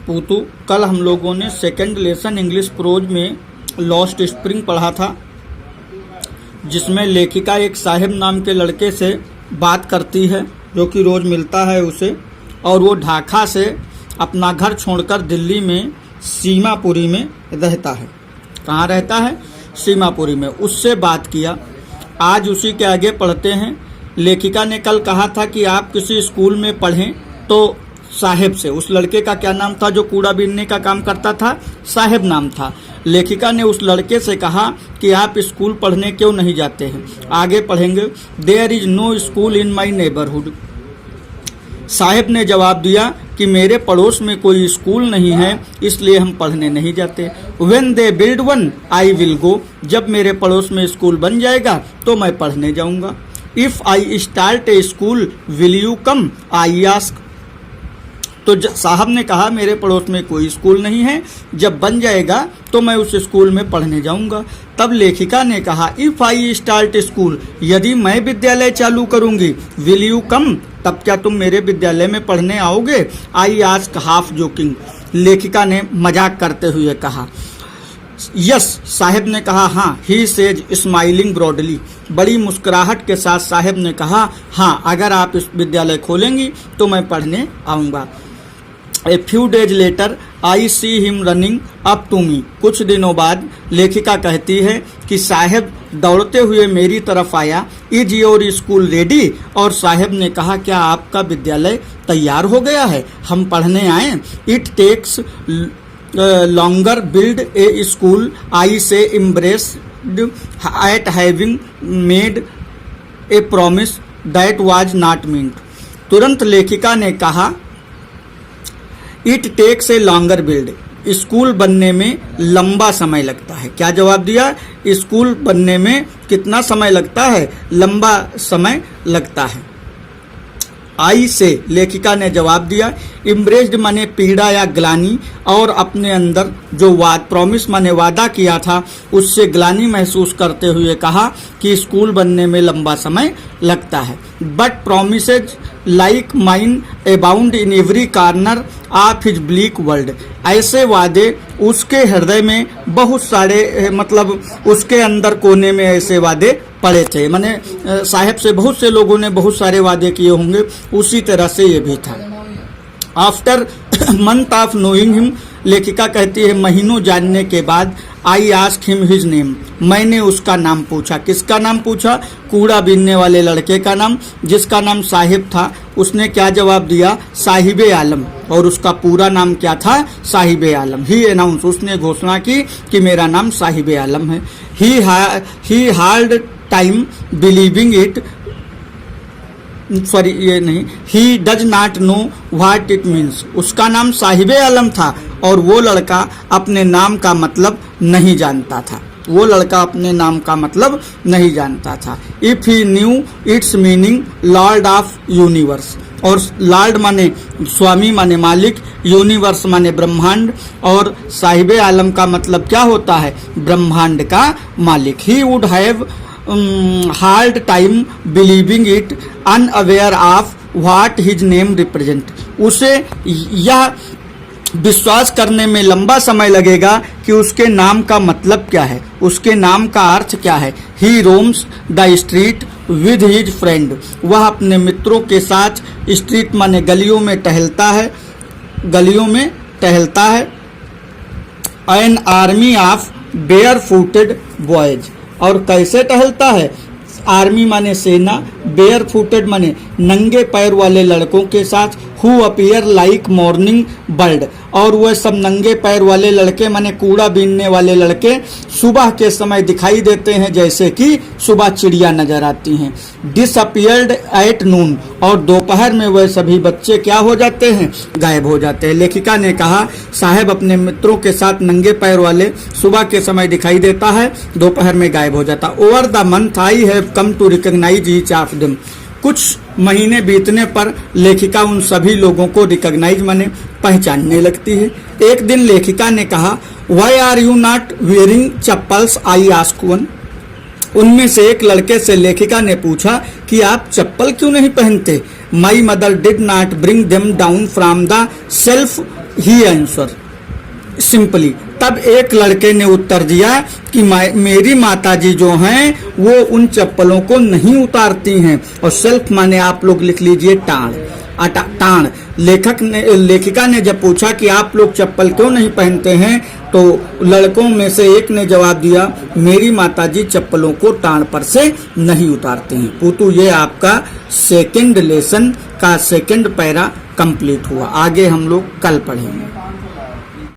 पूतू, कल हम लोगों ने सेकंड लेसन इंग्लिश प्रोज में लॉस्ट स्प्रिंग पढ़ा था, जिसमें लेखिका एक साहिब नाम के लड़के से बात करती है जो कि रोज़ मिलता है उसे, और वो ढाका से अपना घर छोड़कर दिल्ली में सीमापुरी में रहता है। कहाँ रहता है? सीमापुरी में। उससे बात किया। आज उसी के आगे पढ़ते हैं। लेखिका ने कल कहा था कि आप किसी स्कूल में पढ़ें, तो साहिब से, उस लड़के का क्या नाम था जो कूड़ा बीनने का काम करता था? साहिब नाम था। लेखिका ने उस लड़के से कहा कि आप स्कूल पढ़ने क्यों नहीं जाते हैं? आगे पढ़ेंगे। There is no school in my neighbourhood. साहिब ने जवाब दिया कि मेरे पड़ोस में कोई स्कूल नहीं है, इसलिए हम पढ़ने नहीं जाते। When they build one I will go. जब मेरे पड़ोस में स्कूल बन जाएगा तो मैं पढ़ने जाऊंगा। If I start A school will you come I ask. तो साहब ने कहा मेरे पड़ोस में कोई स्कूल नहीं है, जब बन जाएगा तो मैं उस स्कूल में पढ़ने जाऊंगा। तब लेखिका ने कहा इफ आई स्टार्ट स्कूल, यदि मैं विद्यालय चालू करूंगी, विल यू कम, तब क्या तुम मेरे विद्यालय में पढ़ने आओगे? I ask half joking. लेखिका ने मजाक करते हुए कहा। यस, साहिब ने कहा हाँ। He says smiling broadly. बड़ी मुस्कुराहट के साथ साहिब ने कहा हाँ, अगर आप इस विद्यालय खोलेंगी तो मैं पढ़ने आऊँगा। A few days later I see him running up to me. कुछ दिनों बाद लेखिका कहती है कि साहिब दौड़ते हुए मेरी तरफ आया। Is your school ready? और साहिब ने कहा क्या आपका विद्यालय तैयार हो गया है, हम पढ़ने आए? It takes longer build a school I say embarrassed at having made a promise that was not meant. तुरंत लेखिका ने कहा it takes a longer build. School बनने में लंबा समय लगता है। क्या जवाब दिया? स्कूल बनने में कितना समय लगता है? लंबा समय लगता है। आई से लेखिका ने जवाब दिया। इम्ब्रेस्ड माने पीड़ा या ग्लानी, और अपने अंदर जो प्रॉमिस माने वादा किया था उससे ग्लानी महसूस करते हुए कहा कि स्कूल बनने में लंबा समय लगता है। But promises like mine abound in every corner of his bleak world. ऐसे वादे उसके हृदय में बहुत सारे, मतलब उसके अंदर कोने में ऐसे वादे पड़े थे। माने साहिब से बहुत से लोगों ने बहुत सारे वादे किए होंगे, उसी तरह से ये भी था। After month of knowing him, लेखिका कहती है महीनों जानने के बाद, I ask him his name. मैंने उसका नाम पूछा। किसका नाम पूछा? कूड़ा बीनने वाले लड़के का नाम, जिसका नाम साहिब था। उसने क्या जवाब दिया? साहिबे आलम। और उसका पूरा नाम क्या था? साहिबे आलम। ही अनाउंस, उसने घोषणा की कि मेरा नाम साहिबे आलम है। He hard time believing it, sorry ये नहीं, he does not know what it means. उसका नाम साहिबे आलम था और वो लड़का अपने नाम का मतलब नहीं जानता था। वो लड़का अपने नाम का मतलब नहीं जानता था। If he new it's meaning Lord of universe. और लॉर्ड माने स्वामी माने मालिक, यूनिवर्स माने ब्रह्मांड, और साहिबे आलम का मतलब क्या होता है? ब्रह्मांड का मालिक। He would have hard time believing it, unaware of what his name represent. उसे यह विश्वास करने में लंबा समय लगेगा कि उसके नाम का मतलब क्या है, उसके नाम का अर्थ क्या है। He roams the street with his friend. वह अपने मित्रों के साथ स्ट्रीट माने गलियों में टहलता है, गलियों में टहलता है। An army of bare footed boys. और कैसे टहलता है? आर्मी माने सेना, बेयर फुटेड माने नंगे पैर वाले लड़कों के साथ, who appear like morning bird. और वह सब नंगे पैर वाले लड़के माने कूड़ा बीनने वाले लड़के सुबह के समय दिखाई देते हैं जैसे कि सुबह चिड़िया नजर आती हैं। Disappeared at noon. और दोपहर में वह सभी बच्चे क्या हो जाते हैं? गायब हो जाते हैं। लेखिका ने कहा साहब अपने मित्रों के साथ नंगे पैर वाले सुबह के समय दिखाई देता है, दोपहर में गायब हो जाता। Over the month I have come to recognise each of them. कुछ महीने बीतने पर लेखिका उन सभी लोगों को रिकॉग्नाइज माने पहचानने लगती है। एक दिन लेखिका ने कहा why are you not wearing chappals I ask one. उनमें से एक लड़के से लेखिका ने पूछा कि आप चप्पल क्यों नहीं पहनते? My mother did not bring them down from the self he answer simply. तब एक लड़के ने उत्तर दिया कि मेरी माताजी जो हैं वो उन चप्पलों को नहीं उतारती हैं। और सेल्फ माने आप लोग लिख लीजिए टाण, टाण। लेखिका ने जब पूछा कि आप लोग चप्पल क्यों नहीं पहनते हैं, तो लड़कों में से एक ने जवाब दिया मेरी माताजी चप्पलों को टाण पर से नहीं उतारते हैं। पूतू ये आपका सेकंड लेसन का सेकंड पैरा कंप्लीट हुआ। आगे हम लोग कल पढ़ेंगे।